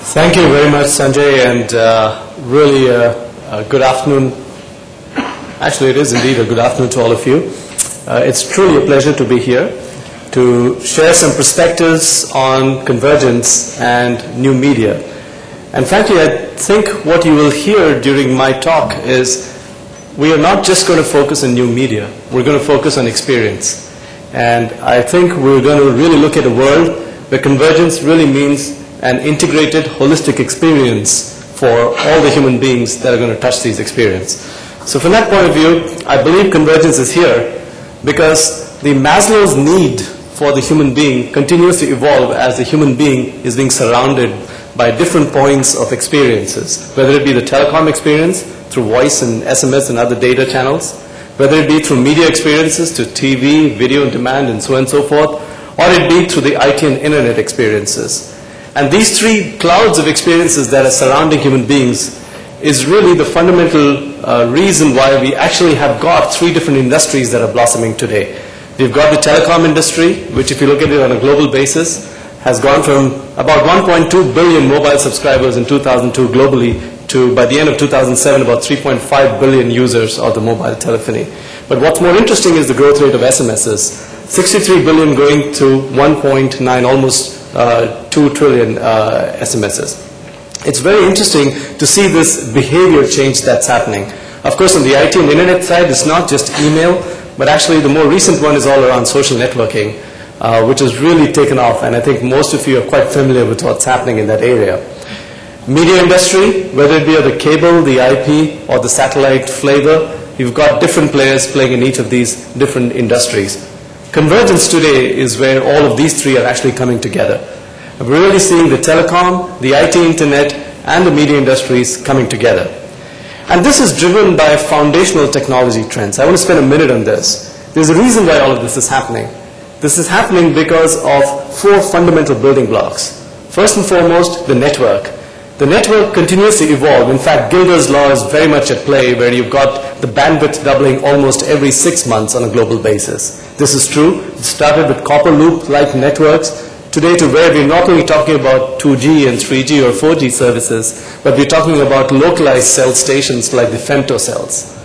Thank you very much, Sanjay, and really good afternoon. Actually, it is indeed a good afternoon to all of you. It's truly a pleasure to be here to share some perspectives on convergence and new media. And frankly, I think what you will hear during my talk is we are not just going to focus on new media. We're going to focus on experience. And I think we're going to really look at a world where convergence really means an integrated, holistic experience for all the human beings that are going to touch these experiences. So from that point of view, I believe convergence is here because the Maslow's need for the human being continues to evolve as the human being is being surrounded by different points of experiences, whether it be the telecom experience through voice and SMS and other data channels, whether it be through media experiences to TV, video on demand, and so on and so forth, or it be through the IT and internet experiences. And these three clouds of experiences that are surrounding human beings is really the fundamental reason why we actually have got three different industries that are blossoming today. We've got the telecom industry, which if you look at it on a global basis, has gone from about 1.2 billion mobile subscribers in 2002 globally to, by the end of 2007, about 3.5 billion users of the mobile telephony. But what's more interesting is the growth rate of SMSs. 63 billion going to 1.9, almost 2 trillion SMSs. It's very interesting to see this behavior change that's happening. Of course, on the IT and internet side, it's not just email, but actually the more recent one is all around social networking, which has really taken off, and I think most of you are quite familiar with what's happening in that area. Media industry, whether it be the cable, the IP, or the satellite flavor, you've got different players playing in each of these different industries. Convergence today is where all of these three are actually coming together. We're really seeing the telecom, the IT internet, and the media industries coming together. And this is driven by foundational technology trends. I want to spend a minute on this. There's a reason why all of this is happening. This is happening because of four fundamental building blocks. First and foremost, the network. The network continues to evolve. In fact, Gilder's law is very much at play, where you've got the bandwidth doubling almost every 6 months on a global basis. This is true. It started with copper loop-like networks, today to where we're not only talking about 2G and 3G or 4G services, but we're talking about localized cell stations like the femtocells.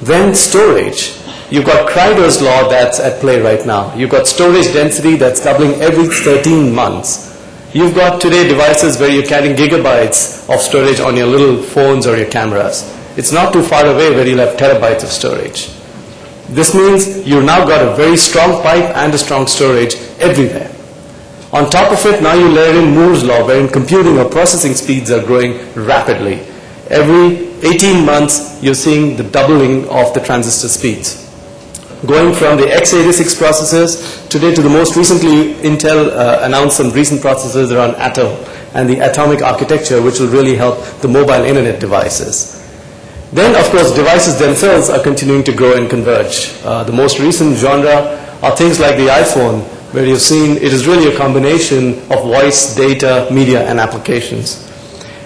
Then storage. You've got Kreider's law that's at play right now. You've got storage density that's doubling every 13 months. You've got today devices where you're carrying gigabytes of storage on your little phones or your cameras. It's not too far away where you'll have terabytes of storage. This means you've now got a very strong pipe and a strong storage everywhere. On top of it, now you layer in Moore's law, wherein computing or processing speeds are growing rapidly. Every 18 months, you're seeing the doubling of the transistor speeds. Going from the x86 processors today to the most recently, Intel announced some recent processors around Atom and the atomic architecture, which will really help the mobile internet devices. Then, of course, devices themselves are continuing to grow and converge. The most recent genre are things like the iPhone, where you've seen it is really a combination of voice, data, media, and applications.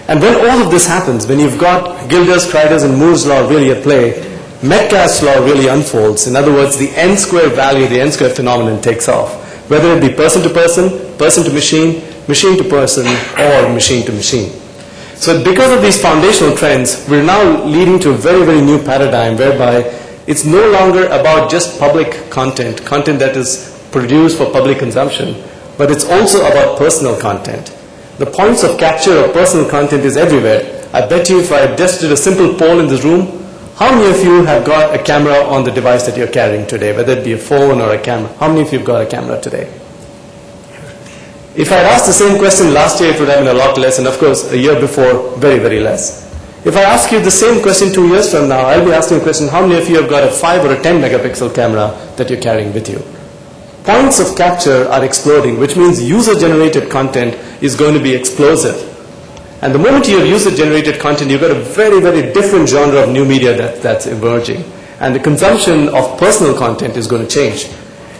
And when all of this happens, when you've got Gilder's, Kreider's, and Moore's law really at play, Metcalfe's law really unfolds. In other words, the n-square value, the n-square phenomenon takes off, whether it be person to person, person to machine, machine to person, or machine to machine. So because of these foundational trends, we're now leading to a very, very new paradigm whereby it's no longer about just public content, content that is produced for public consumption, but it's also about personal content. The points of capture of personal content is everywhere. I bet you if I just did a simple poll in this room, how many of you have got a camera on the device that you're carrying today, whether it be a phone or a camera? How many of you have got a camera today? If I had asked the same question last year, it would have been a lot less, and of course, a year before, very, very less. If I ask you the same question 2 years from now, I'll be asking the question, how many of you have got a 5 or a 10 megapixel camera that you're carrying with you? Points of capture are exploding, which means user-generated content is going to be explosive. And the moment you have user-generated content, you've got a very, very different genre of new media that's emerging. And the consumption of personal content is going to change.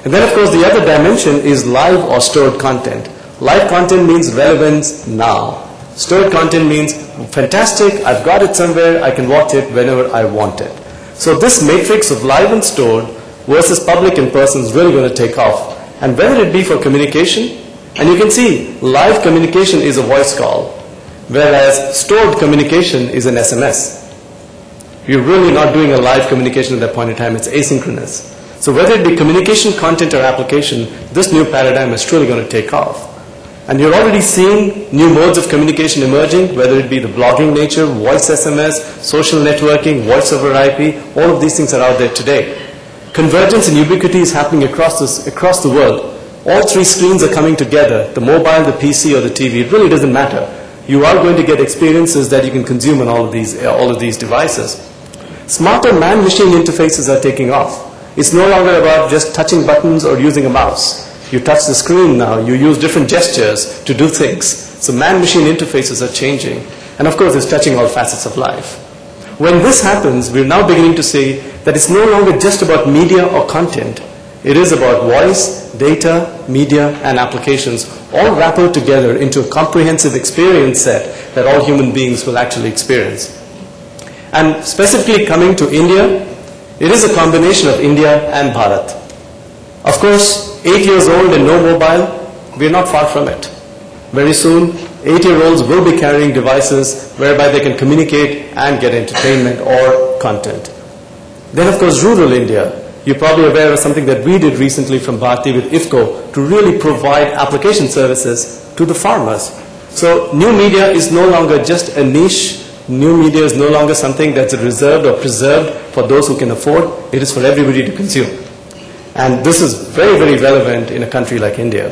And then, of course, the other dimension is live or stored content. Live content means relevance now. Stored content means, fantastic, I've got it somewhere, I can watch it whenever I want it. So this matrix of live and stored versus public and person is really going to take off. And whether it be for communication, and you can see live communication is a voice call. whereas stored communication is an SMS. You're really not doing a live communication at that point in time, it's asynchronous. So whether it be communication, content, or application, this new paradigm is truly going to take off. And you're already seeing new modes of communication emerging, whether it be the blogging nature, voice SMS, social networking, voice over IP, all of these things are out there today. Convergence and ubiquity is happening across the world. All three screens are coming together, the mobile, the PC, or the TV. It really doesn't matter. You are going to get experiences that you can consume on all of these devices. Smarter man-machine interfaces are taking off. It's no longer about just touching buttons or using a mouse. You touch the screen now, you use different gestures to do things. So man-machine interfaces are changing. And of course, it's touching all facets of life. When this happens, we're now beginning to see that it's no longer just about media or content. It is about voice, data, media, and applications, all wrapped together into a comprehensive experience set that all human beings will actually experience. And specifically coming to India, it is a combination of India and Bharat. Of course, 8 years old and no mobile, we're not far from it. Very soon, 8-year-olds will be carrying devices whereby they can communicate and get entertainment or content. Then, of course, rural India. You're probably aware of something that we did recently from Bharti with IFCO to really provide application services to the farmers. So new media is no longer just a niche. New media is no longer something that's reserved or preserved for those who can afford. It is for everybody to consume. And this is very, very relevant in a country like India.